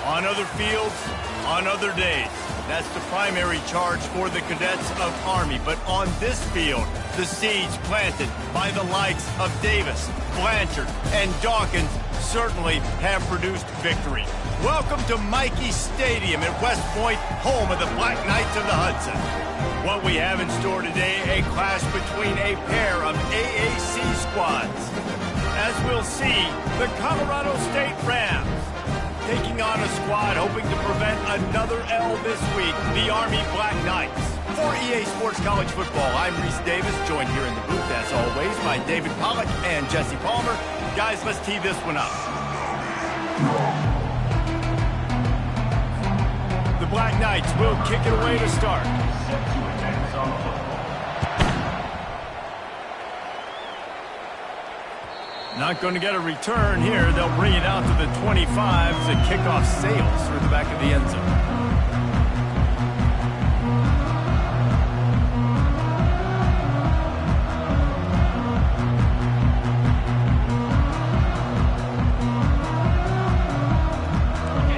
On other fields, on other days. That's the primary charge for the cadets of Army. But on this field, the seeds planted by the likes of Davis, Blanchard, and Dawkins certainly have produced victory. Welcome to Michie Stadium at West Point, home of the Black Knights of the Hudson. What we have in store today, a clash between a pair of AAC squads. As we'll see, the Colorado State Rams taking on a squad hoping to prevent another L this week, the Army Black Knights. For EA Sports College Football, I'm Reese Davis, joined here in the booth, as always, by David Pollack and Jesse Palmer. Guys, let's tee this one up. The Black Knights will kick it away to start. Not going to get a return here. They'll bring it out to the 25 as the kickoff sails through the back of the end zone.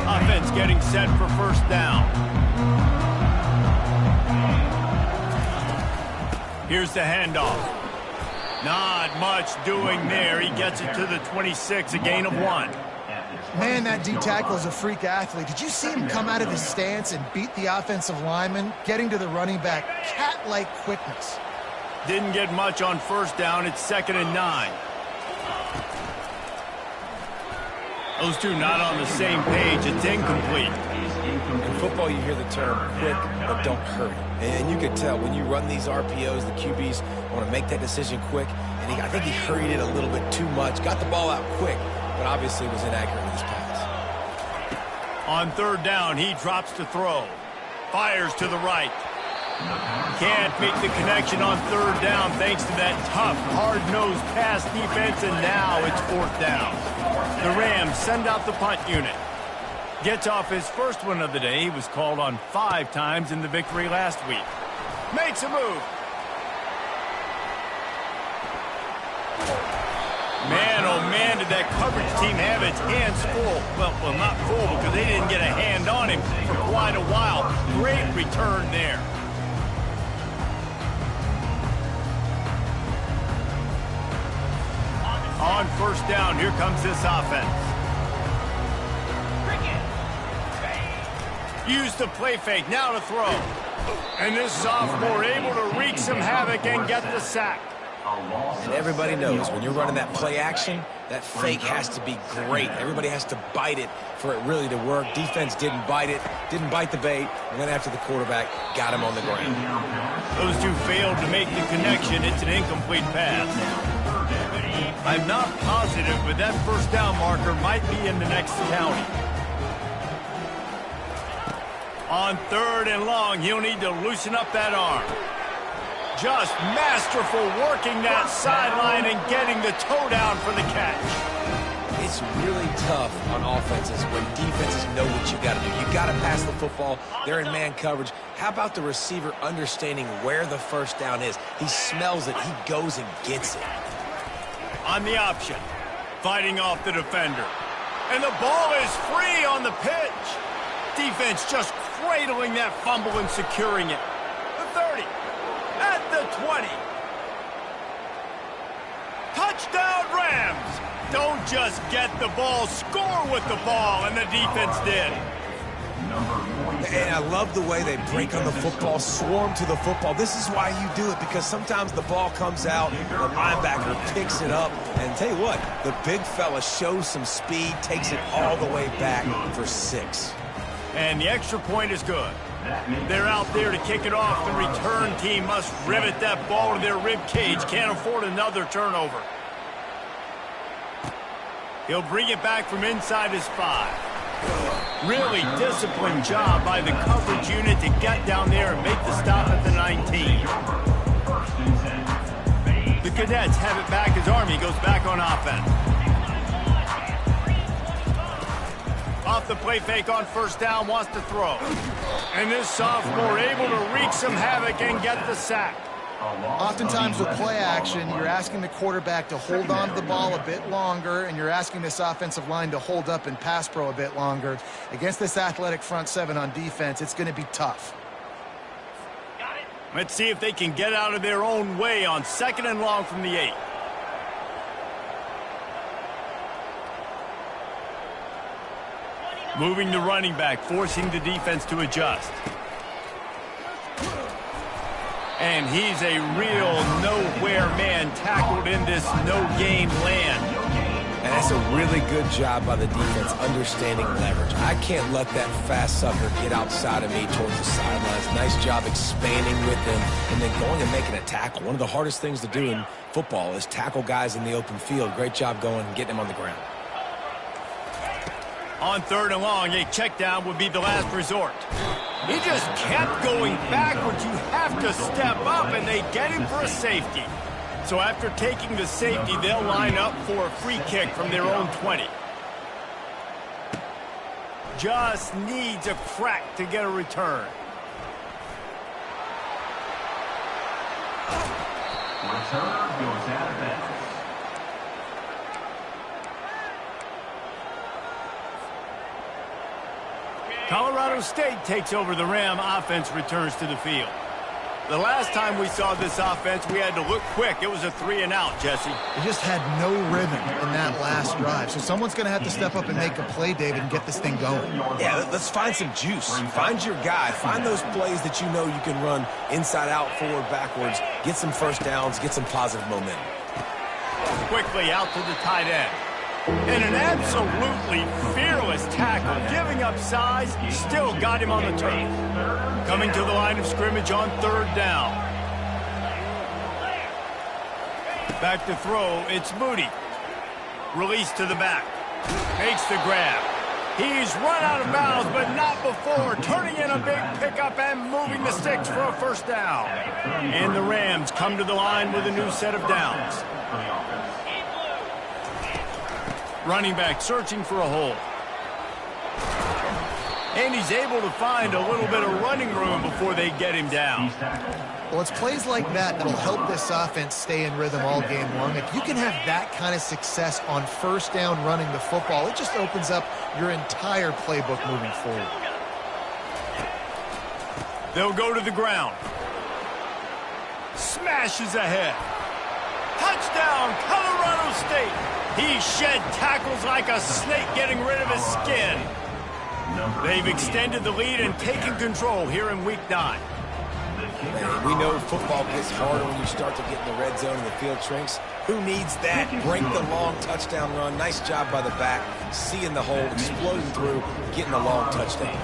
Offense getting set for first down. Here's the handoff. Not much doing there. He gets it to the 26, a gain of 1. Man, that D-tackle is a freak athlete. Did you see him come out of his stance and beat the offensive lineman, getting to the running back? Cat-like quickness. Didn't get much on first down. It's 2nd and 9. Those two not on the same page. It's incomplete. In football, you hear the term quick, but don't hurry. And you can tell when you run these RPOs, the QBs want to make that decision quick. And I think he hurried it a little bit too much. Got the ball out quick, but obviously was inaccurate in his pass. On 3rd down, he drops to throw. Fires to the right. Can't make the connection on 3rd down thanks to that tough, hard-nosed pass defense, and now it's 4th down. The Rams send out the punt unit. Gets off his first one of the day. He was called on 5 times in the victory last week. Makes a move. Man, oh man, did that coverage team have its hands full. Well, not full because they didn't get a hand on him for quite a while. Great return there. On first down, here comes this offense. Use the play fake, now to throw. And this sophomore able to wreak some havoc and get the sack. And everybody knows when you're running that play action, that fake has to be great. Everybody has to bite it for it really to work. Defense didn't bite it, didn't bite the bait, went after the quarterback, got him on the ground. Those two failed to make the connection. It's an incomplete pass. I'm not positive, but that first down marker might be in the next county. On 3rd and long, he'll need to loosen up that arm. Just masterful working that sideline and getting the toe down for the catch. It's really tough on offenses when defenses know what you got to do. You got to pass the football. They're in man coverage. How about the receiver understanding where the first down is? He smells it. He goes and gets it. On the option, fighting off the defender. And the ball is free on the pitch. Defense just cradling that fumble and securing it. The 30, at the 20. Touchdown Rams! Don't just get the ball, score with the ball, and the defense did. And I love the way they break on the football, swarm to the football. This is why you do it, because sometimes the ball comes out, the linebacker picks it up, and tell you what, the big fella shows some speed, takes it all the way back for 6. And the extra point is good. They're out there to kick it off. The return team must rivet that ball to their rib cage. Can't afford another turnover. He'll bring it back from inside his 5. Really disciplined job by the coverage unit to get down there and make the stop at the 19. The Cadets have it back as Army goes back on offense. Off the play fake on first down, wants to throw. And this sophomore able to wreak some havoc and get the sack. Oftentimes with play action, you're asking the quarterback to hold on to the ball a bit longer, and you're asking this offensive line to hold up and pass pro a bit longer. Against this athletic front seven on defense, it's going to be tough. Let's see if they can get out of their own way on 2nd and long from the 8. Moving the running back, forcing the defense to adjust. And he's a real nowhere man tackled in this no-game land. And that's a really good job by the defense understanding leverage. I can't let that fast sucker get outside of me towards the sidelines. Nice job expanding with him and then going and making a tackle. One of the hardest things to do in football is tackle guys in the open field. Great job going and getting him on the ground. On 3rd and long, a check down would be the last resort. He just kept going backwards. You have to step up, and they get him for a safety. So after taking the safety, they'll line up for a free kick from their own 20. Just needs a crack to get a return. Return goes out of bounds. Colorado State takes over the Ram. Offense returns to the field. The last time we saw this offense, we had to look quick. It was a 3-and-out, Jesse. They just had no rhythm in that last drive. So someone's going to have to step up and make a play, David, and get this thing going. Yeah, let's find some juice. Find your guy. Find those plays that you know you can run inside out, forward, backwards. Get some first downs. Get some positive momentum. Quickly out to the tight end. And an absolutely fearless tackle, giving up size, still got him on the turf. Coming to the line of scrimmage on 3rd down. Back to throw, it's Moody. Release to the back. Makes the grab. He's run out of bounds, but not before. Turning in a big pickup and moving the sticks for a first down. And the Rams come to the line with a new set of downs. Running back searching for a hole. And he's able to find a little bit of running room before they get him down. Well, it's plays like that that'll help this offense stay in rhythm all game long. If you can have that kind of success on first down running the football, it just opens up your entire playbook moving forward. They'll go to the ground. Smashes ahead. Touchdown, Colorado State. He shed tackles like a snake, getting rid of his skin. They've extended the lead and taken control here in Week 9. Man, we know football gets harder when you start to get in the red zone and the field shrinks. Who needs that? Break the long touchdown run. Nice job by the back. Seeing the hole, exploding through, getting a long touchdown.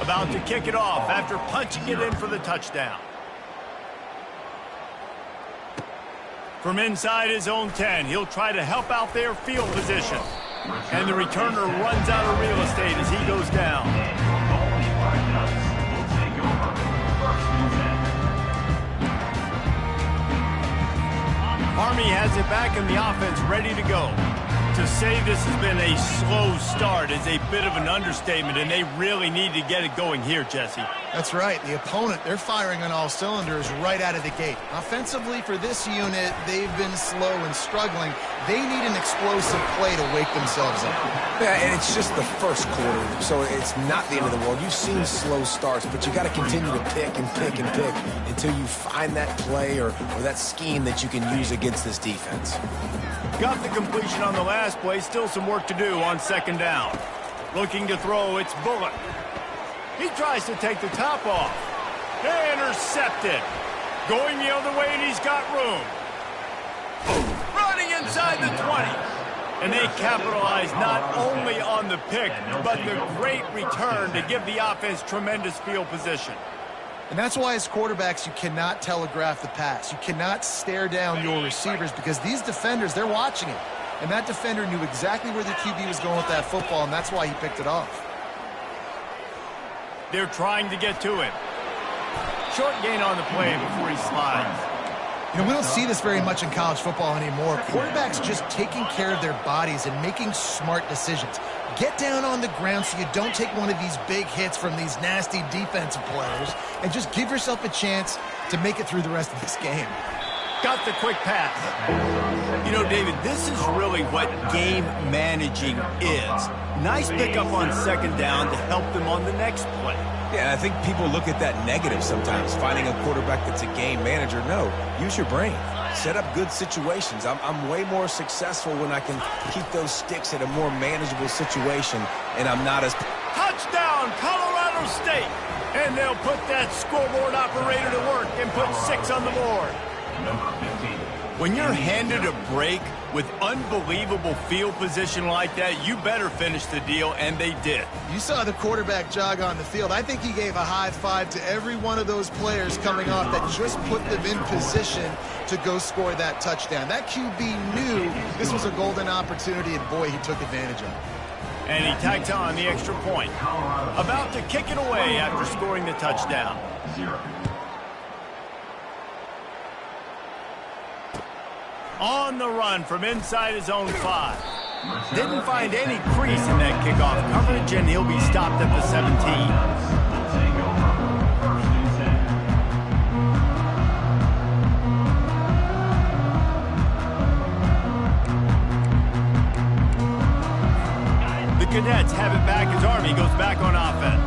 About to kick it off after punching it in for the touchdown. From inside his own 10, he'll try to help out their field position. And the returner runs out of real estate as he goes down. Army has it back in the offense ready to go. To say this has been a slow start is a bit of an understatement, and they really need to get it going here, Jesse. That's right. The opponent, they're firing on all cylinders right out of the gate. Offensively, for this unit, they've been slow and struggling. They need an explosive play to wake themselves up. Yeah, and it's just the first quarter, so it's not the end of the world. You've seen slow starts, but you got to continue to pick and pick and pick until you find that play or that scheme that you can use against this defense. Got the completion on the last play. Still some work to do on 2nd down. Looking to throw, it's Bullock. He tries to take the top off. Intercepted. Going the other way, and he's got room. Running inside the 20. And they capitalize not only on the pick, but the great return to give the offense tremendous field position. And that's why as quarterbacks, you cannot telegraph the pass. You cannot stare down your receivers because these defenders, they're watching it. And that defender knew exactly where the QB was going with that football, and that's why he picked it off. They're trying to get to him. Short gain on the play before he slides. You know, we don't see this very much in college football anymore. Quarterbacks just taking care of their bodies and making smart decisions. Get down on the ground so you don't take one of these big hits from these nasty defensive players and just give yourself a chance to make it through the rest of this game. Got the quick pass. You know, David, this is really what game managing is. Nice pickup on second down to help them on the next play. Yeah, I think people look at that negative sometimes, finding a quarterback that's a game manager. No, use your brain. Set up good situations. I'm way more successful when I can keep those sticks at a more manageable situation, and I'm not as... Touchdown, Colorado State! And they'll put that scoreboard operator to work and put 6 on the board. Number 15. When you're handed a break with unbelievable field position like that, you better finish the deal, and they did. You saw the quarterback jog on the field. I think he gave a high five to every one of those players coming off that just put them in position to go score that touchdown. That QB knew this was a golden opportunity, and boy, he took advantage of it. And he tacked on the extra point. About to kick it away after scoring the touchdown. 0. On the run from inside his own 5. Didn't find any crease in that kickoff coverage, and he'll be stopped at the 17. Take over. First and 10. The Cadets have it back as Army goes back on offense.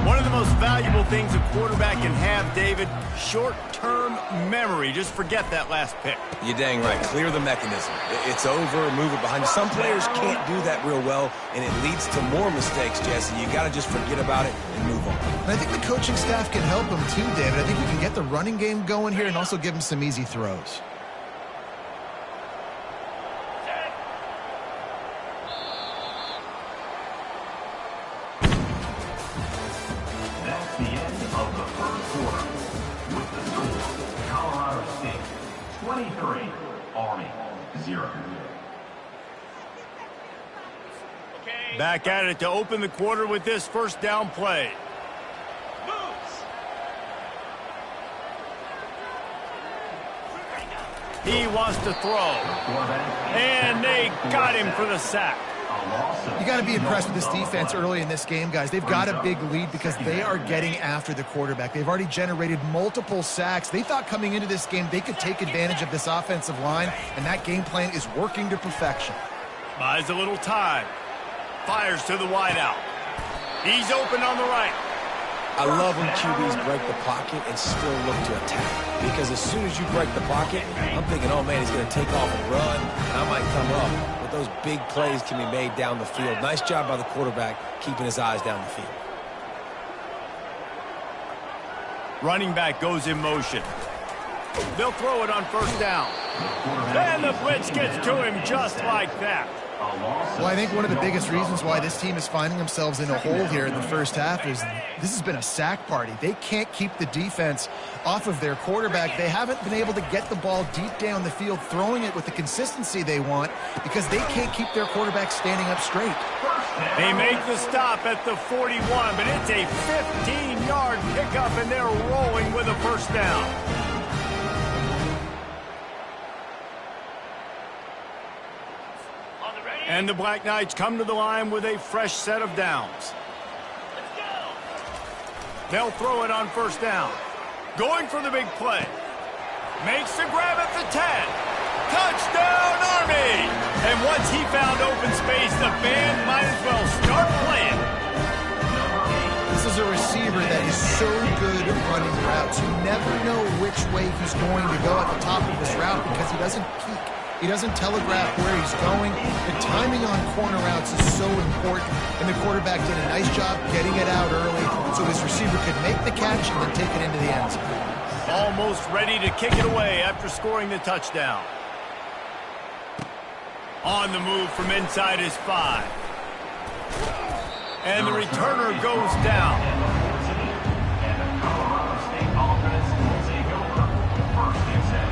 One of the most valuable things a quarterback can have, David, short-term memory. Just forget that last pick. You're dang right. Clear the mechanism. It's over, move it behind you. Some players can't do that real well, and it leads to more mistakes, Jesse. You got to just forget about it and move on. And I think the coaching staff can help him too, David. I think you can get the running game going here and also give him some easy throws. That's the end of the first quarter. With the score, Colorado State 23, Army 0. Back at it to open the quarter with this first down play. He wants to throw. And they got him for the sack. You got to be impressed with this defense early in this game, guys. They've got a big lead because they are getting after the quarterback. They've already generated multiple sacks. They thought coming into this game they could take advantage of this offensive line, and that game plan is working to perfection. Buys a little time. Fires to the wideout. He's open on the right. I love when QBs break the pocket and still look to attack. Because as soon as you break the pocket, I'm thinking, oh man, he's going to take off and run, and I might come up. But those big plays can be made down the field. Nice job by the quarterback keeping his eyes down the field. Running back goes in motion. They'll throw it on first down. And the blitz gets to him just like that. Well, I think one of the biggest reasons why this team is finding themselves in a hole here in the first half is this has been a sack party. They can't keep the defense off of their quarterback. They haven't been able to get the ball deep down the field, throwing it with the consistency they want because they can't keep their quarterback standing up straight. They make the stop at the 41, but it's a 15-yard pickup, and they're rolling with a first down. And the Black Knights come to the line with a fresh set of downs. They'll throw it on first down. Going for the big play. Makes the grab at the 10. Touchdown, Army! And once he found open space, the band might as well start playing. This is a receiver that is so good at running routes. You never know which way he's going to go at the top of this route because he doesn't peek. He doesn't telegraph where he's going. The timing on corner routes is so important, and the quarterback did a nice job getting it out early so his receiver could make the catch and then take it into the end zone. Almost ready to kick it away after scoring the touchdown. On the move from inside his 5. And the returner goes down. And the Colorado State offense will take over first and 10.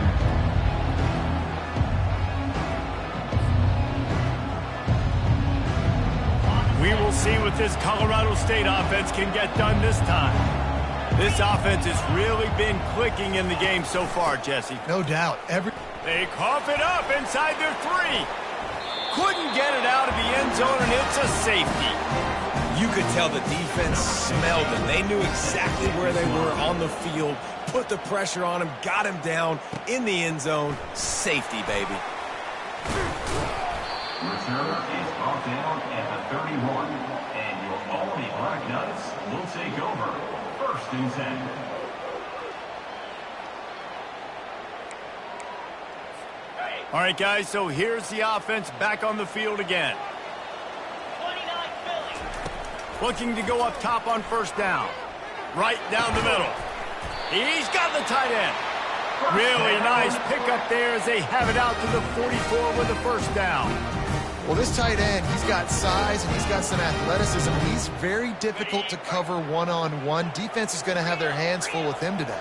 We will see what this Colorado State offense can get done this time. This offense has really been clicking in the game so far, Jesse. No doubt. They cough it up inside their 3. couldn't get it out of the end zone, and it's a safety. You could tell the defense smelled it. They knew exactly where they were on the field, put the pressure on him, got him down in the end zone. Safety, baby. Return is brought down at the 31, and your Albany Black Knights will take over 1st and 10. All right, guys, so here's the offense back on the field again. Looking to go up top on 1st down. Right down the middle. He's got the tight end. Really nice pickup there as they have it out to the 44 with the 1st down. Well, this tight end, he's got size and he's got some athleticism. He's very difficult to cover one-on-one. Defense is going to have their hands full with him today.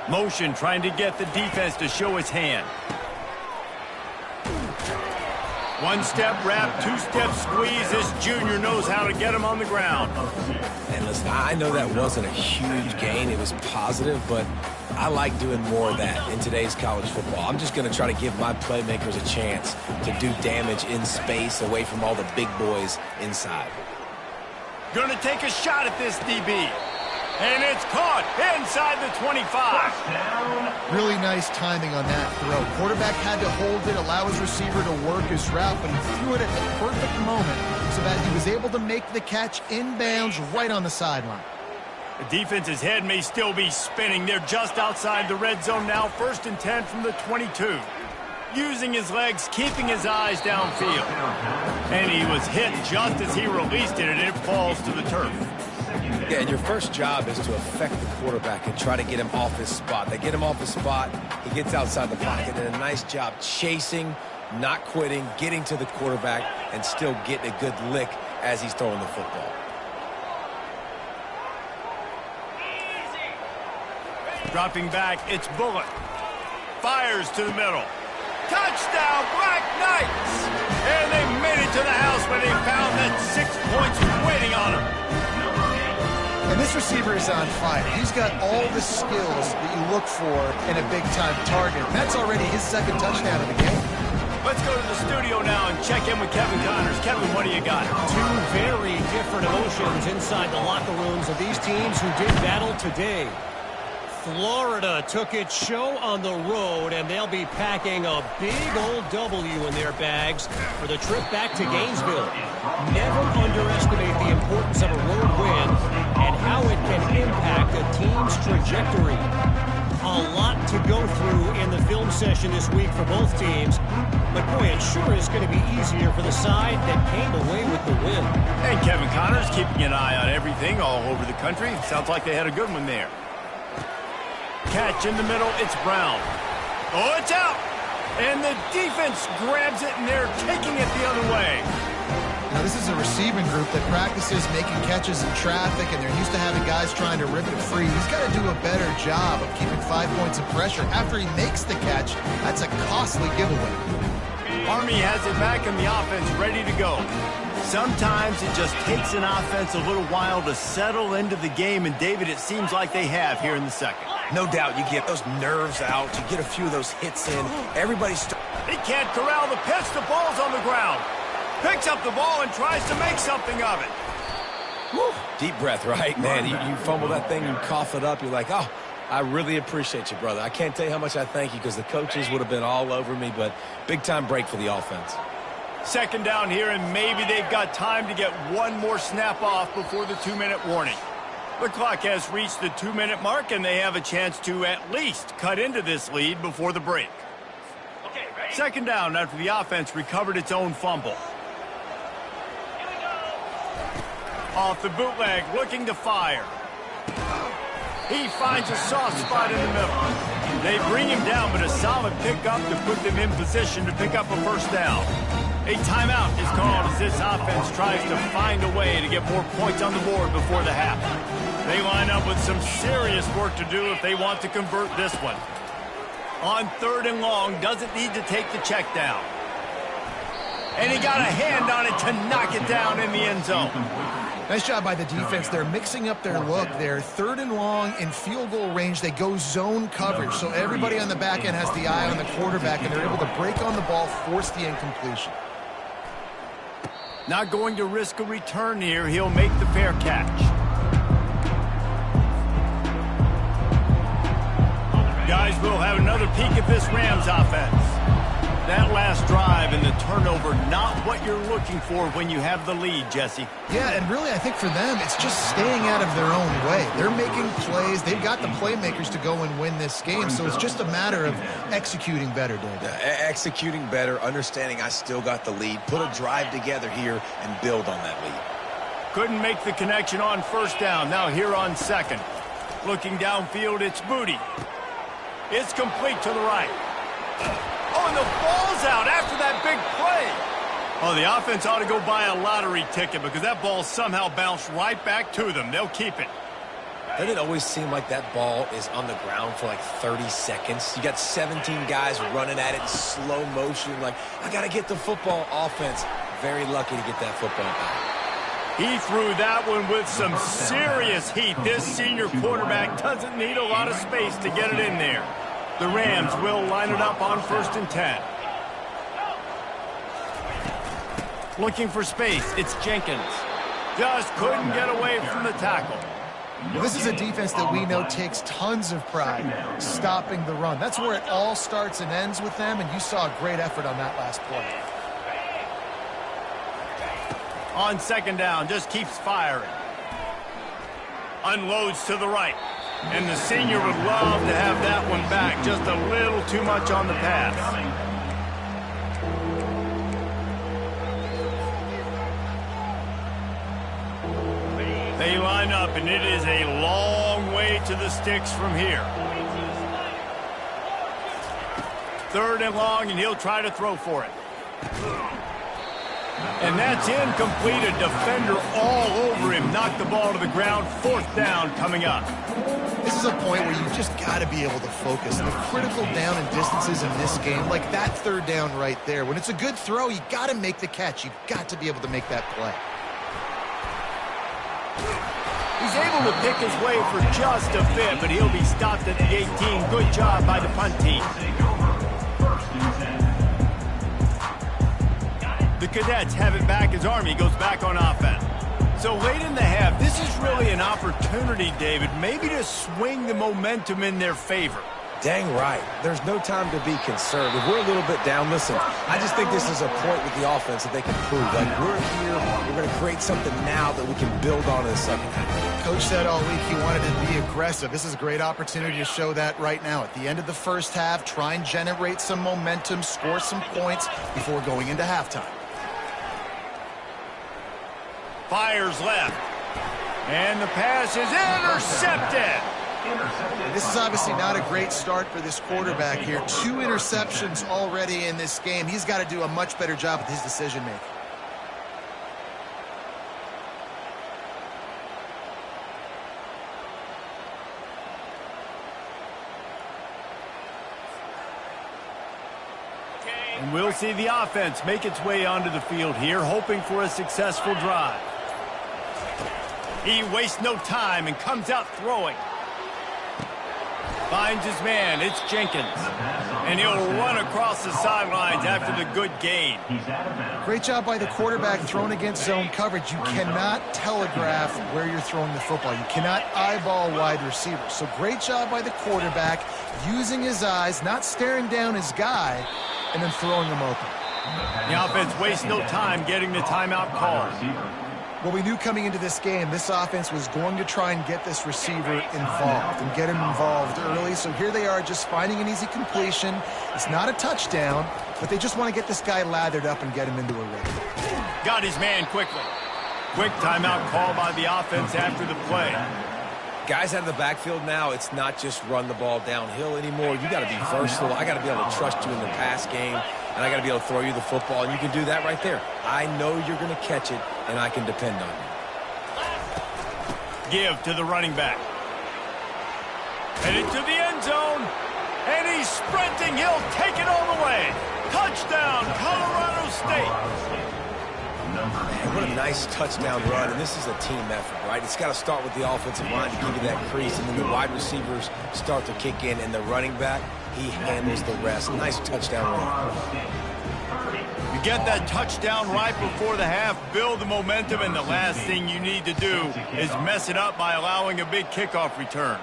Motion trying to get the defense to show his hand. One-step wrap, two-step squeeze. This junior knows how to get him on the ground. And listen, I know that wasn't a huge gain. It was positive, but I like doing more of that in today's college football. I'm just going to try to give my playmakers a chance to do damage in space away from all the big boys inside. Going to take a shot at this DB. And it's caught inside the 25. Really nice timing on that throw. Quarterback had to hold it, allow his receiver to work his route, but he threw it at the perfect moment so that he was able to make the catch inbounds right on the sideline. The defense's head may still be spinning. They're just outside the red zone now. 1st and 10 from the 22. Using his legs, keeping his eyes downfield. And he was hit just as he released it, and it falls to the turf. Yeah, and your first job is to affect the quarterback and try to get him off his spot. They get him off his spot, he gets outside the pocket, and a nice job chasing, not quitting, getting to the quarterback, and still getting a good lick as he's throwing the football. Dropping back, it's Bullock. Fires to the middle. Touchdown, Black Knights! And they made it to the house when they found that 6 points waiting on them. And this receiver is on fire. He's got all the skills that you look for in a big-time target. That's already his 2nd touchdown of the game. Let's go to the studio now and check in with Kevin Connors. Kevin, what do you got? Two very different emotions inside the locker rooms of these teams who did battle today. Florida took its show on the road, and they'll be packing a big old W in their bags for the trip back to Gainesville. Never underestimate the importance of a road win and how it can impact a team's trajectory. A lot to go through in the film session this week for both teams, but boy, it sure is going to be easier for the side that came away with the win. And Kevin Connors keeping an eye on everything all over the country. Sounds like they had a good one there. Catch in the middle, it's Brown. Oh, it's out! And the defense grabs it, and they're taking it the other way. Now, this is a receiving group that practices making catches in traffic, and they're used to having guys trying to rip it free. He's got to do a better job of keeping 5 points of pressure. After he makes the catch, that's a costly giveaway. Army has it back in the offense, ready to go. Sometimes it just takes an offense a little while to settle into the game, and David, it seems like they have here in the 2nd. No doubt you get those nerves out, you get a few of those hits in. Everybody's... He can't corral the pitch, the ball's on the ground. Picks up the ball and tries to make something of it. Woo. Deep breath, right? Man, you fumble that thing, you cough it up, you're like, oh, I really appreciate you, brother. I can't tell you how much I thank you because the coaches would have been all over me, but big-time break for the offense. 2nd down here, and maybe they've got time to get one more snap off before the 2-minute warning. The clock has reached the 2-minute mark, and they have a chance to at least cut into this lead before the break. 2nd down after the offense recovered its own fumble. Off the bootleg, looking to fire. He finds a soft spot in the middle. They bring him down, but a solid pickup to put them in position to pick up a 1st down. A timeout is called as this offense tries to find a way to get more points on the board before the half. They line up with some serious work to do if they want to convert this one. On 3rd and long, doesn't need to take the check down. And he got a hand on it to knock it down in the end zone. Nice job by the defense. They're mixing up their look. They're 3rd and long in field goal range. They go zone coverage. So everybody on the back end has the eye on the quarterback, and they're able to break on the ball, force the incompletion. Not going to risk a return here. He'll make the fair catch. Guys, we'll have another peek at this Rams offense. That last drive and the turnover, not what you're looking for when you have the lead, Jesse. Yeah, and really I think for them, it's just staying out of their own way. They're making plays. They've got the playmakers to go and win this game, so it's just a matter of executing better, David. Executing better, understanding I still got the lead, put a drive together here and build on that lead. Couldn't make the connection on first down. Now here on second. Looking downfield, it's Moody. It's complete to the right. Oh, and the ball's out after that big play. Oh, the offense ought to go buy a lottery ticket because that ball somehow bounced right back to them. They'll keep it. Doesn't it always seem like that ball is on the ground for like 30 seconds? You got 17 guys running at it in slow motion. Like, I got to get the football. Offense, very lucky to get that football back. He threw that one with some serious heat. This senior quarterback doesn't need a lot of space to get it in there. The Rams will line it up on 1st and 10. Looking for space, it's Jenkins. Just couldn't get away from the tackle. This is a defense that we know takes tons of pride stopping the run. That's where it all starts and ends with them, and you saw a great effort on that last play. On 2nd down, just keeps firing. Unloads to the right. And the senior would love to have that one back. Just a little too much on the pass. They line up, and it is a long way to the sticks from here. 3rd and long, and he'll try to throw for it. And that's incomplete. A defender all over him. Knocked the ball to the ground. 4th down coming up. This is a point where you've just got to be able to focus. The critical down and distances in this game, like that 3rd down right there. When it's a good throw, you got to make the catch. You've got to be able to make that play. He's able to pick his way for just a bit, but he'll be stopped at the 18. Good job by the punt team. The Cadets have it back as Army goes back on offense. So late in the half, this is really an opportunity, David, maybe to swing the momentum in their favor. Dang right. There's no time to be concerned. If we're a little bit down, listen, I just think this is a point with the offense that they can prove. Like, we're here, we're going to create something now that we can build on in the second half. Coach said all week he wanted to be aggressive. This is a great opportunity to show that right now. At the end of the first half, try and generate some momentum, score some points before going into halftime. Fires left. And the pass is intercepted. This is obviously not a great start for this quarterback here. 2 interceptions already in this game. He's got to do a much better job with his decision-making. And we'll see the offense make its way onto the field here, hoping for a successful drive. He wastes no time and comes out throwing. Finds his man, it's Jenkins. And he'll run across the sidelines after the good gain. Great job by the quarterback throwing against zone coverage. You cannot telegraph where you're throwing the football. You cannot eyeball wide receivers. So great job by the quarterback using his eyes, not staring down his guy, and then throwing him open. The offense wastes no time getting the timeout called. Well, we knew coming into this game, this offense was going to try and get this receiver involved and get him involved early. So here they are just finding an easy completion. It's not a touchdown, but they just want to get this guy lathered up and get him into a rhythm. Got his man quickly. Quick timeout call by the offense after the play. Guys out of the backfield now, it's not just run the ball downhill anymore. You got to be versatile. I got to be able to trust you in the pass game, and I got to be able to throw you the football, and you can do that right there. I know you're going to catch it, and I can depend on you. Give to the running back. Headed to the end zone, and he's sprinting. He'll take it all the way. Touchdown, Colorado State. Man, what a nice touchdown run, and this is a team effort, right? It's got to start with the offensive line to give you that crease, and then the wide receivers start to kick in, and the running back, he handles the rest. Nice touchdown run. You get that touchdown right before the half, build the momentum, and the last thing you need to do is mess it up by allowing a big kickoff return.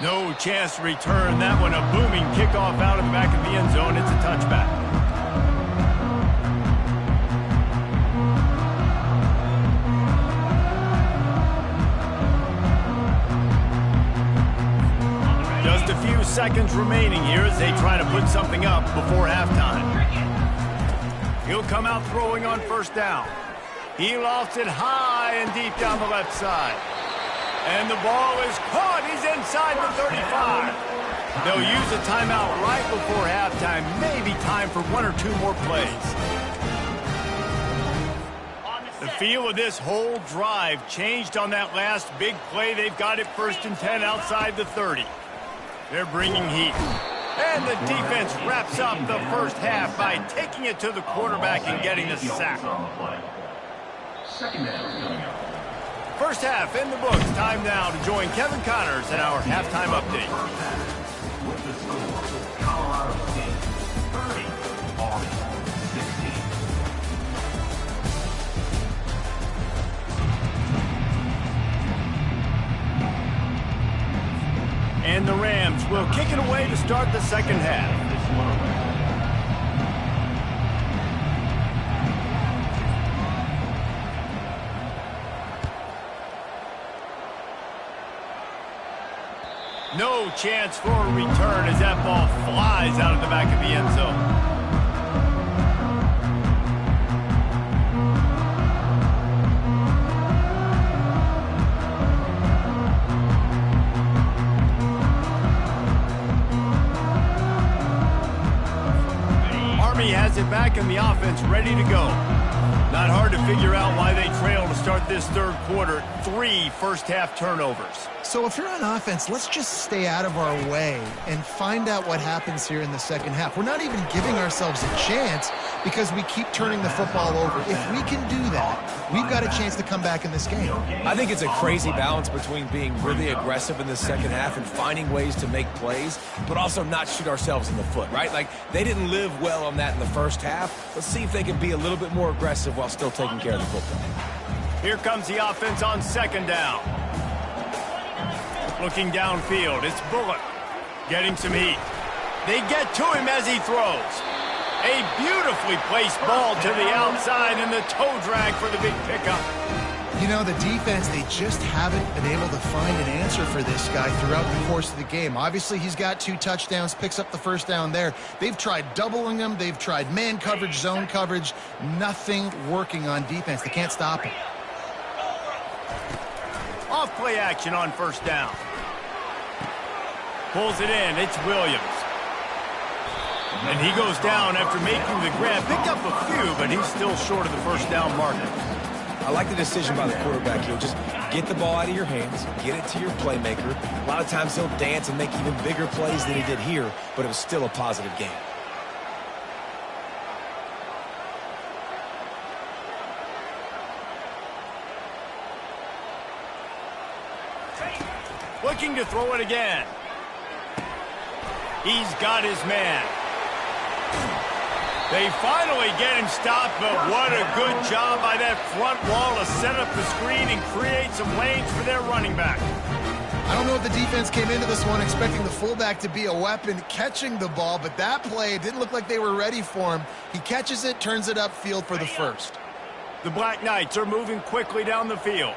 No chance to return that one. A booming kickoff out of the back of the end zone. It's a touchback. Just a few seconds remaining here as they try to put something up before halftime. He'll come out throwing on first down. He lofts it high and deep down the left side. And the ball is caught. He's inside the 35. They'll use a timeout right before halftime. Maybe time for one or two more plays. The feel of this whole drive changed on that last big play. They've got it 1st and 10 outside the 30. They're bringing heat. And the defense wraps up the first half by taking it to the quarterback and getting the sack. Second down coming up. First half in the books. Time now to join Kevin Connors in our halftime update. With the score, Colorado State 30, Army 16. And the Rams will kick it away to start the second half. No chance for a return as that ball flies out of the back of the end zone. Army has it back and the offense ready to go. Not hard to figure out why they trail to start this third quarter. 3 first-half turnovers. So if you're on offense, let's just stay out of our way and find out what happens here in the second half. We're not even giving ourselves a chance because we keep turning the football over. If we can do that, we've got a chance to come back in this game. I think it's a crazy balance between being really aggressive in the second half and finding ways to make plays, but also not shoot ourselves in the foot, right? Like, they didn't live well on that in the first half. Let's see if they can be a little bit more aggressive while still taking care of the football. Here comes the offense on second down. Looking downfield, it's Bullock getting some heat. They get to him as he throws. A beautifully placed ball to the outside and the toe drag for the big pickup. You know, the defense, they just haven't been able to find an answer for this guy throughout the course of the game. Obviously, he's got 2 touchdowns, picks up the first down there. They've tried doubling him. They've tried man coverage, zone coverage. Nothing working on defense. They can't stop him. Off play action on first down. Pulls it in. It's Williams. And he goes down after making the grab. Picked up a few, but he's still short of the first down marker. I like the decision by the quarterback here. Just get the ball out of your hands, get it to your playmaker. A lot of times he'll dance and make even bigger plays than he did here, but it was still a positive game. Looking to throw it again. He's got his man. They finally get him stopped, but what a good job by that front wall to set up the screen and create some lanes for their running back. I don't know if the defense came into this one expecting the fullback to be a weapon catching the ball, but that play didn't look like they were ready for him. He catches it, turns it upfield for the first. The Black Knights are moving quickly down the field.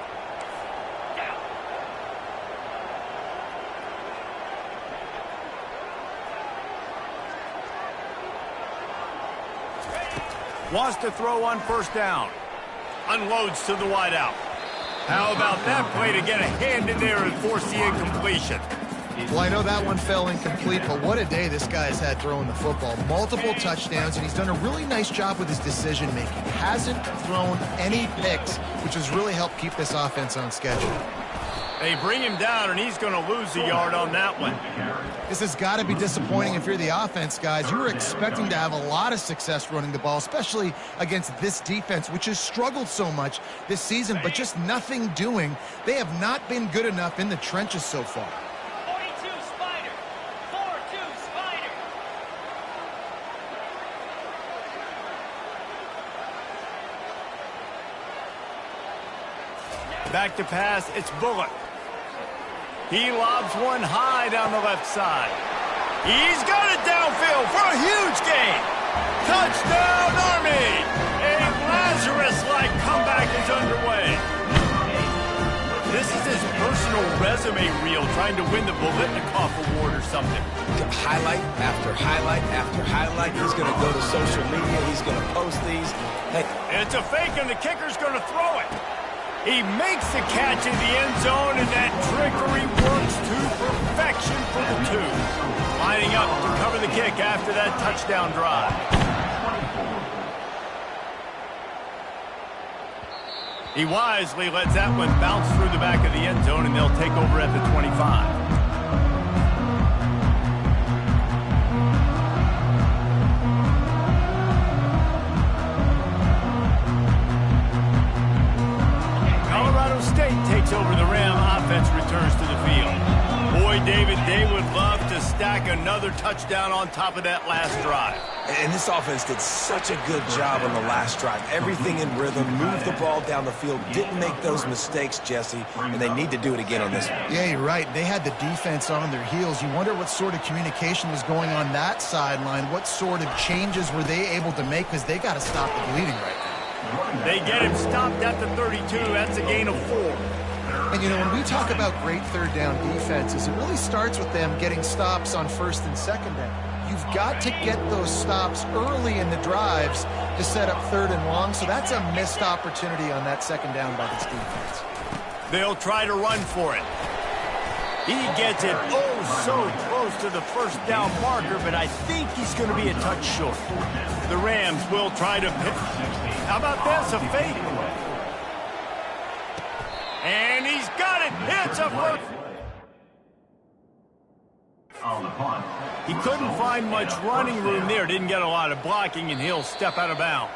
Wants to throw on first down. Unloads to the wideout. How about that play to get a hand in there and force the incompletion? Well, I know that one fell incomplete, but what a day this guy has had throwing the football. Multiple touchdowns, and he's done a really nice job with his decision-making. Hasn't thrown any picks, which has really helped keep this offense on schedule. They bring him down, and he's going to lose a yard on that one. This has got to be disappointing if you're the offense, guys. You were expecting to have a lot of success running the ball, especially against this defense, which has struggled so much this season, but just nothing doing. They have not been good enough in the trenches so far. 42 Spider. 4-2 Spider. Back to pass, it's Bullock. He lobs one high down the left side. He's got it downfield for a huge gain. Touchdown, Army! A Lazarus-like comeback is underway. This is his personal resume reel, trying to win the Bolitnikoff Award or something. Highlight after highlight after highlight. He's going to go to social media. He's going to post these. Hey. It's a fake, and the kicker's going to throw it. He makes the catch in the end zone, and that trickery works to perfection for the two. Lining up to cover the kick after that touchdown drive. He wisely lets that one bounce through the back of the end zone, and they'll take over at the 25. Takes over the Ram. Offense returns to the field. Boy, David, they would love to stack another touchdown on top of that last drive. And this offense did such a good job on the last drive. Everything in rhythm, moved the ball down the field, didn't make those mistakes, Jesse, and they need to do it again on this one. Yeah, you're right. They had the defense on their heels. You wonder what sort of communication was going on that sideline. What sort of changes were they able to make, because they got to stop the bleeding right now. They get him stopped at the 32. That's a gain of 4. And, you know, when we talk about great third down defenses, it really starts with them getting stops on first and second down. You've got to get those stops early in the drives to set up third and long, so that's a missed opportunity on that second down by this defense. They'll try to run for it. He gets it so close to the first down marker, but I think he's going to be a touch short. The Rams will try to pick. How about this? A fake. And he's got it. It's a first. He couldn't find much running room there. Didn't get a lot of blocking, and he'll step out of bounds.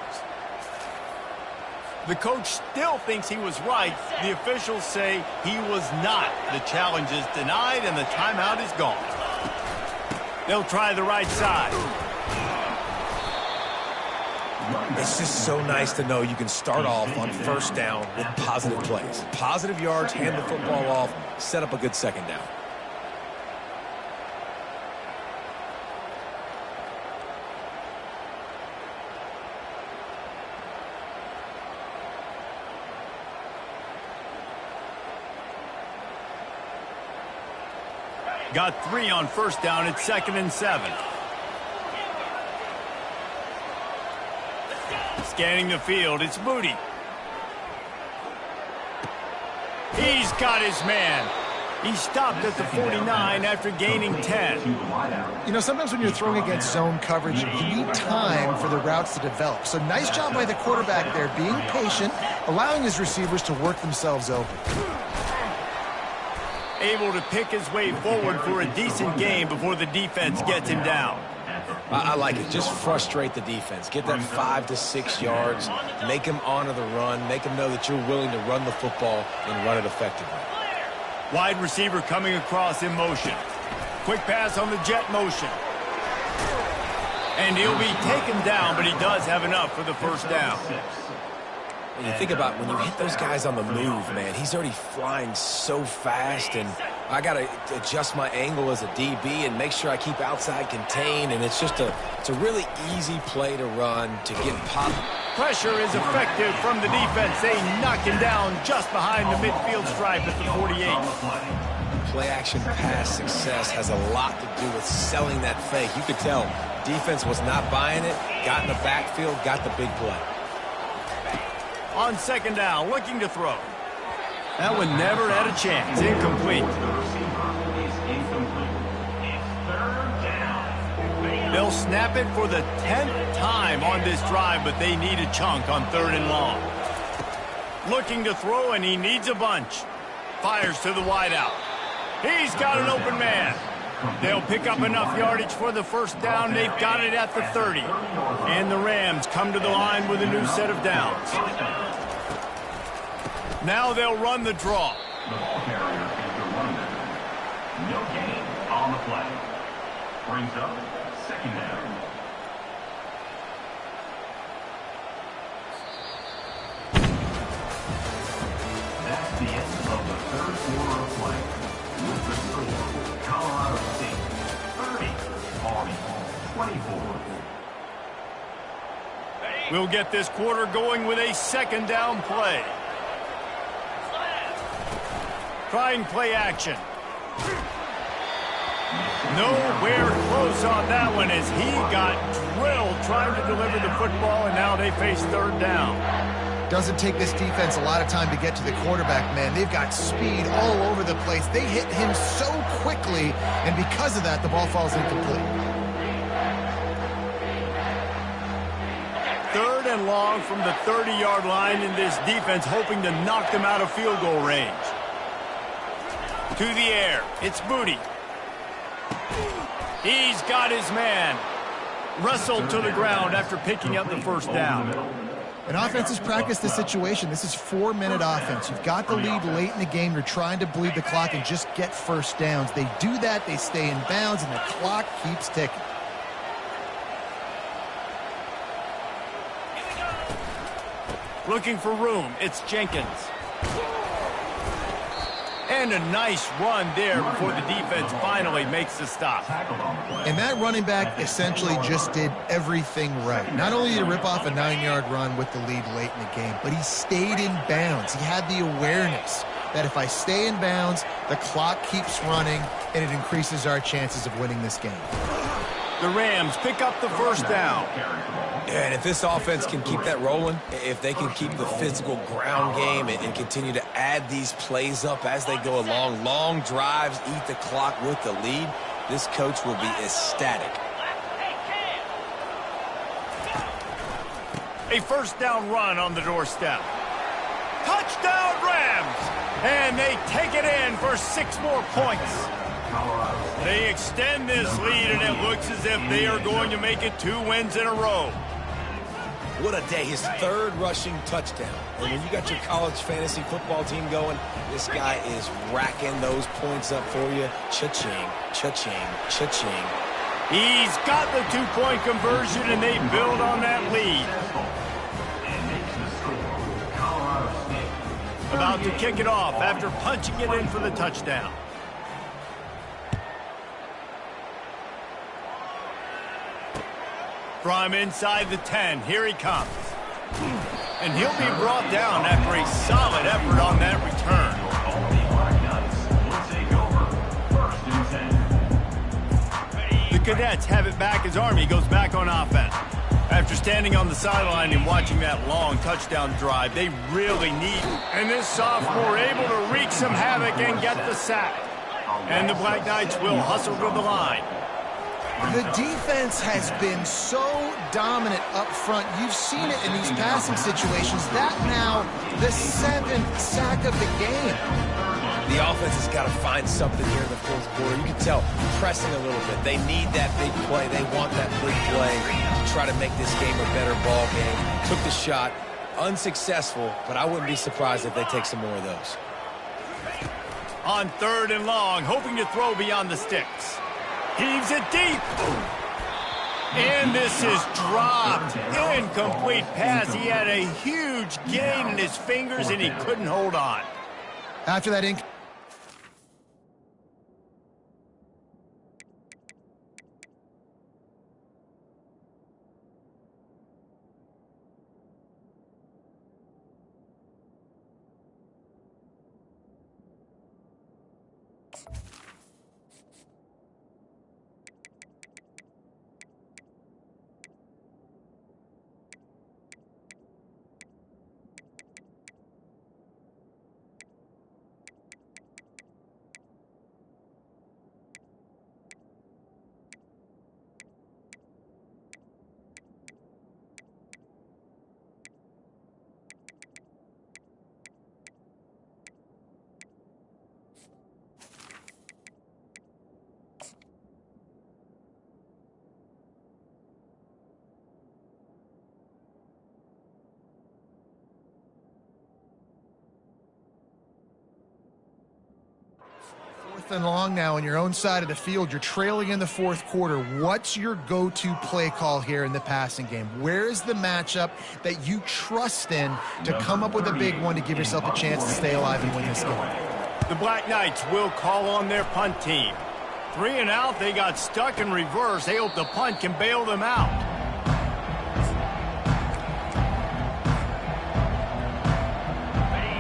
The coach still thinks he was right. The officials say he was not. The challenge is denied, and the timeout is gone. They'll try the right side. It's just so nice to know you can start off on first down with positive plays. Positive yards, hand the football off, set up a good second down. Got 3 on first down. It's 2nd and 7. Scanning the field, it's Moody. He's got his man. He stopped at the 49 after gaining 10. You know, sometimes when you're throwing against zone coverage, you need time for the routes to develop. So nice job by the quarterback there, being patient, allowing his receivers to work themselves open. Able to pick his way forward for a decent game before the defense gets him down. I like it. Just frustrate the defense. Get that 5 to 6 yards. Make them honor the run. Make them know that you're willing to run the football and run it effectively. Wide receiver coming across in motion. Quick pass on the jet motion. And he'll be taken down, but he does have enough for the first down. And you think about when you hit those guys on the move, man, he's already flying so fast, and I got to adjust my angle as a DB and make sure I keep outside contained, and it's a really easy play to run to get pop. Pressure is effective from the defense. They knock him down just behind the midfield stripe at the 48. Play-action pass success has a lot to do with selling that fake. You could tell defense was not buying it, got in the backfield, got the big play. On second down, looking to throw. That one never had a chance. Incomplete. They'll snap it for the 10th time on this drive, but they need a chunk on 3rd and long. Looking to throw, and he needs a bunch. Fires to the wideout. He's got an open man. They'll pick up enough yardage for the first down. They've got it at the 30. And the Rams come to the line with a new set of downs. Now they'll run the draw. The ball carrier is the running back. No gain on the play. Brings up second down. That's the end of the third quarter of play. With the score, Colorado State 30, Army 24. We'll get this quarter going with a second down play. Try and play action. Nowhere close on that one as he got drilled trying to deliver the football, and now they face third down. Doesn't take this defense a lot of time to get to the quarterback, man. They've got speed all over the place. They hit him so quickly, and because of that, the ball falls incomplete. Third and long from the 30-yard line, in this defense hoping to knock them out of field goal range. To the air, it's Booty. He's got his man. Wrestled to the ground after picking up the first down. An offense has practiced this situation. This is 4-minute offense. You've got the lead late in the game. You're trying to bleed the clock and just get first downs. They do that, they stay in bounds, and the clock keeps ticking. Looking for room, it's Jenkins. And a nice run there before the defense finally makes the stop. And that running back essentially just did everything right. Not only did he rip off a 9-yard run with the lead late in the game, but he stayed in bounds. He had the awareness that if I stay in bounds, the clock keeps running, and it increases our chances of winning this game. The Rams pick up the first down. And if this offense can keep that rolling, if they can keep the physical ground game and continue to add these plays up as they go along, long drives, eat the clock with the lead, this coach will be ecstatic. A first down run on the doorstep. Touchdown Rams! And they take it in for 6 more points. They extend this lead, and it looks as if they are going to make it 2 wins in a row. What a day, his 3rd rushing touchdown. And when you got your college fantasy football team going, this guy is racking those points up for you. Cha-ching, cha-ching, cha-ching. He's got the 2-point conversion, and they build on that lead. About to kick it off after punching it in for the touchdown. From inside the 10, here he comes. And he'll be brought down after a solid effort on that return. The Cadets have it back as Army goes back on offense. After standing on the sideline and watching that long touchdown drive, they really need it. And this sophomore able to wreak some havoc and get the sack. And the Black Knights will hustle to the line. The defense has been so dominant up front. You've seen it in these passing situations. That now the 7th sack of the game. The offense has got to find something here in the 4th quarter. You can tell pressing a little bit. They need that big play. They want that big play to try to make this game a better ball game. Took the shot, unsuccessful, but I wouldn't be surprised if they take some more of those. On 3rd and long, hoping to throw beyond the sticks. Heaves it deep. And this is dropped. Incomplete pass. He had a huge gain in his fingers, and he couldn't hold on. After that 4th and long now on your own side of the field. You're trailing in the 4th quarter. What's your go-to play call here in the passing game? Where is the matchup that you trust in to come up with a big one to give yourself a chance to stay alive and win this game? The Black Knights will call on their punt team. 3 and out, they got stuck in reverse. They hope the punt can bail them out.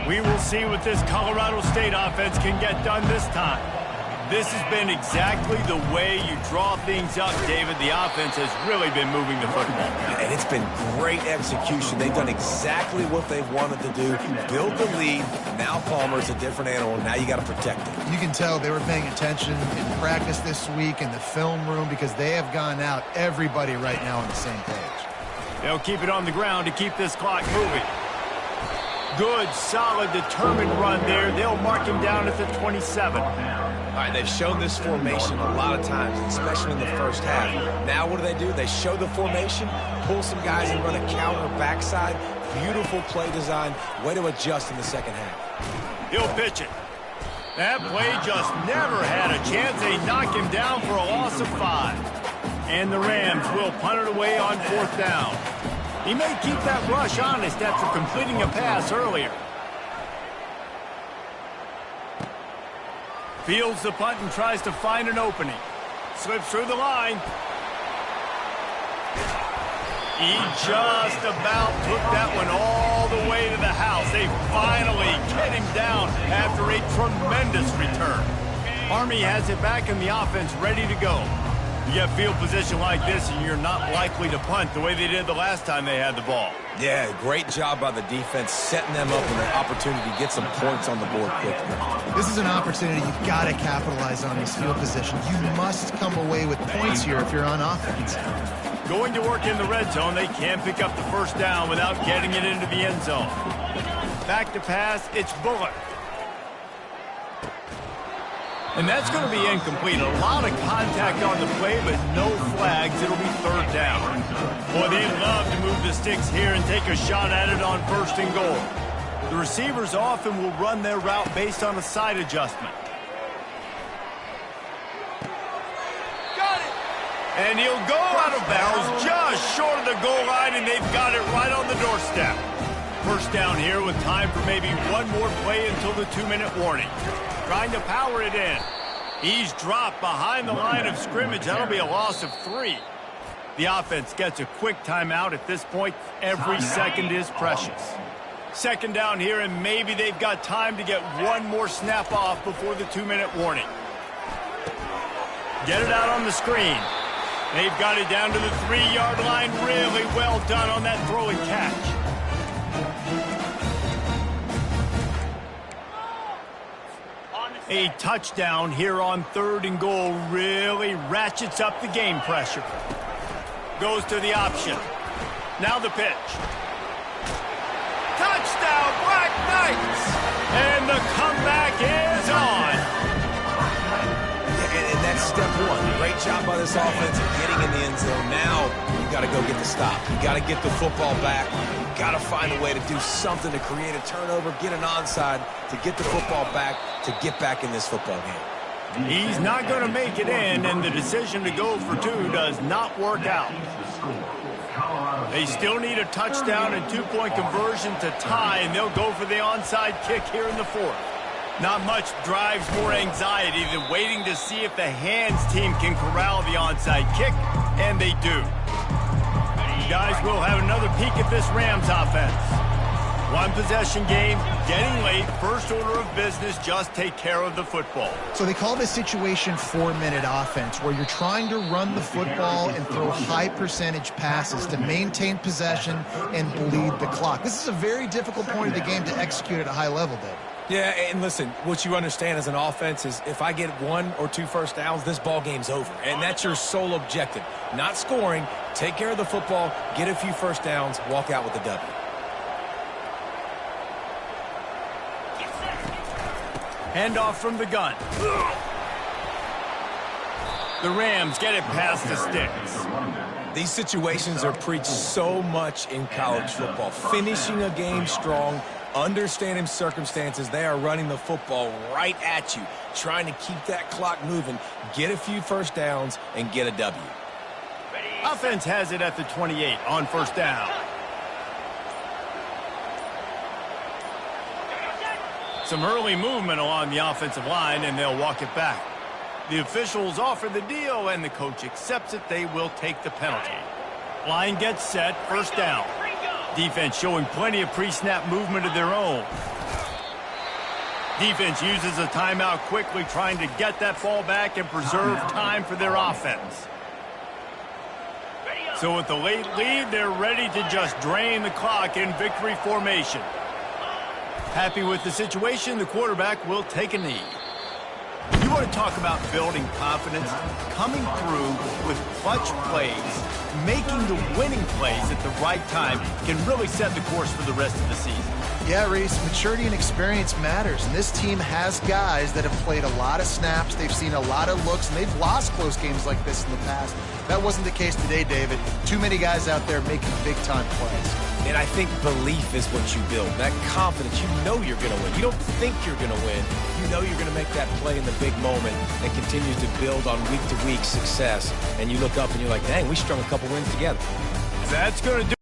We will see what this Colorado State offense can get done this time. This has been exactly the way you draw things up, David. The offense has really been moving the football. And it's been great execution. They've done exactly what they've wanted to do. Build the lead. Now Palmer's a different animal. Now you got to protect him. You can tell they were paying attention in practice this week in the film room because they have gone out, everybody right now on the same page. They'll keep it on the ground to keep this clock moving. Good, solid, determined run there. They'll mark him down at the 27. All right, they've shown this formation a lot of times, especially in the first half. Now what do? They show the formation, pull some guys and run a counter backside. Beautiful play design. Way to adjust in the second half. He'll pitch it. That play just never had a chance. They knock him down for a loss of 5. And the Rams will punt it away on 4th down. He may keep that rush honest after completing a pass earlier. Fields the punt and tries to find an opening. Slips through the line. He just about took that one all the way to the house. They finally get him down after a tremendous return. Army has it back in the offense, ready to go. You get field position like this, and you're not likely to punt the way they did the last time they had the ball. Yeah, great job by the defense, setting them up with an opportunity to get some points on the board quickly. This is an opportunity you've got to capitalize on this field position. You must come away with points here if you're on offense. Going to work in the red zone, they can't pick up the first down without getting it into the end zone. Back to pass, it's Bullock. And that's going to be incomplete. A lot of contact on the play, but no flags. It'll be 3rd down. Boy, they love to move the sticks here and take a shot at it on 1st and goal. The receivers often will run their route based on a side adjustment. Got it! And he'll go out of bounds just short of the goal line, and they've got it right on the doorstep. 1st down here with time for maybe one more play until the 2-minute warning. Trying to power it in. He's dropped behind the line of scrimmage. That'll be a loss of 3. The offense gets a quick timeout at this point. Every second is precious. 2nd down here, and maybe they've got time to get one more snap off before the 2-minute warning. Get it out on the screen. They've got it down to the 3-yard line. Really well done on that throw and catch. A touchdown here on 3rd and goal really ratchets up the game pressure. Goes to the option. Now the pitch. Touchdown, Black Knights! And the comeback is on. And that's step one. Great job by this offense of getting in the end zone. Now you got to go get the stop. You got to get the football back. You got to find a way to do something to create a turnover, get an onside, to get the football back, to get back in this football game. He's not going to make it in, and the decision to go for 2 does not work out. They still need a touchdown and 2-point conversion to tie, and they'll go for the onside kick here in the 4th. Not much drives more anxiety than waiting to see if the hands team can corral the onside kick, and they do. You guys will have another peek at this Rams offense. 1-possession game, getting late, first order of business, just take care of the football. So they call this situation 4-minute offense, where you're trying to run the football and throw high-percentage passes to maintain possession and bleed the clock. This is a very difficult point of the game to execute at a high level, Dave. Yeah, and listen, what you understand as an offense is if I get 1 or 2 first downs, this ball game's over. And that's your sole objective. Not scoring, take care of the football, get a few first downs, walk out with the W. Handoff from the gun. The Rams get it past the sticks. These situations are preached so much in college football. Finishing a game strong, Understanding circumstances, they are running the football right at you, trying to keep that clock moving, get a few first downs, and get a W. Offense has it at the 28 on first down. Some early movement along the offensive line, and they'll walk it back. The officials offer the deal, and the coach accepts it. They will take the penalty. Line gets set, first down. Defense showing plenty of pre-snap movement of their own. Defense uses a timeout quickly, trying to get that ball back and preserve time for their offense. So with the late lead, they're ready to just drain the clock in victory formation. Happy with the situation, the quarterback will take a knee. You want to talk about building confidence? Coming through with clutch plays, making the winning plays at the right time can really set the course for the rest of the season. Yeah, Reese, maturity and experience matters, and this team has guys that have played a lot of snaps, they've seen a lot of looks, and they've lost close games like this in the past. That wasn't the case today, David. Too many guys out there making big-time plays. And I think belief is what you build, that confidence. You know you're going to win. You don't think you're going to win. You know you're going to make that play in the big moment and continue to build on week-to-week success. And you look up and you're like, dang, we strung a couple wins together. That's going to do